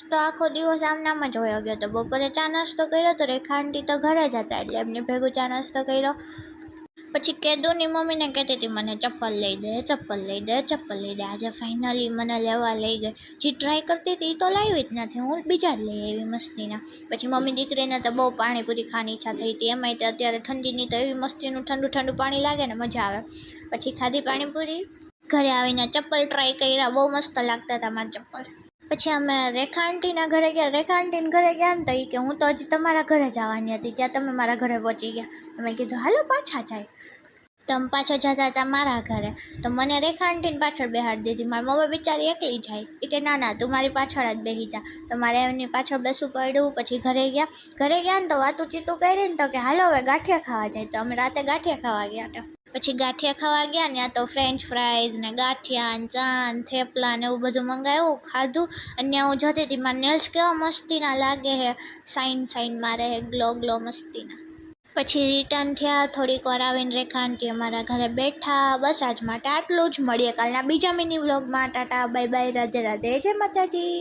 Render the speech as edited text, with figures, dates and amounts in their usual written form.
તો આખો દિવસ આમ નામ જ વયો ગયો. તો બપોરે ચા નાસ્તો કર્યો તો રેખા આંટી તો ઘરે જ હતા એટલે એમને ભેગું ચા નાસ્તો કર્યો. પછી કેદુની મમ્મીને કહેતી હતી મને ચપ્પલ લઈ દે, ચપ્પલ લઈ દે, ચપ્પલ લઈ દે. આજે ફાઇનલી મને લેવા લઈ ગઈ. જે ટ્રાય કરતી હતી એ તો લાવી જ નથી, હું બીજા જ લઈ આવી મસ્તીના. પછી મમ્મી દીકરીને તો બહુ પાણીપુરી ખાવાની ઈચ્છા થઈ હતી. એમાંય તો અત્યારે ઠંડીની તો એવી મસ્તીનું ઠંડુ ઠંડુ પાણી લાગે ને મજા આવે. પછી ખાધી પાણીપુરી. ઘરે આવીને ચપ્પલ ટ્રાય કર્યા, બહુ મસ્ત લાગતા હતા મારા ચપ્પલ. પછી અમે રેખા આંટીના ઘરે ગયા. રેખા આંટીના ઘરે ગયા ને તો એ કે હું તો હજી તમારા ઘરે જવાની હતી, ત્યાં તમે મારા ઘરે પહોંચી ગયા. અમે કીધું હાલો પાછા જાય. તો અમે પાછા જતા હતા મારા ઘરે. તો મને રેખા આંટીને પાછળ બેહાડી દીધી. મારી મમ્મી બિચારી એકલી જાય. એ કે ના ના તું મારી પાછળ જ બેસી જા. તો મારે એમની પાછળ બેસવું પડ્યું. પછી ઘરે ગયા ને તો વાતું ચીતું કરી ને તો કે હાલો હવે ગાંઠિયા ખાવા જાય. તો અમે રાતે ગાંઠિયા ખાવા ગયા હતા. પછી ગાંઠિયા ખાવા ગયા ત્યાં તો ફ્રેન્ચ ફ્રાઈઝ ને ગાંઠિયા ને ચા ને થેપલા ને એવું બધું મંગાવ્યું, ખાધું. અને ત્યાં હું જતી હતી મારા નેલ્સ કેવા મસ્તીના લાગે હે, સાઇન મારે હે, ગ્લો ગ્લો મસ્તીના. પછી રિટર્ન થયા. થોડીક વાર આવીને રેખા આંટી અમારા ઘરે બેઠા. બસ આજ માટે આટલું જ. મળીએ કાલના બીજા મિની વ્લોગમાં. ટાટા બાય બાય, રાધે રાધે, જય માતાજી.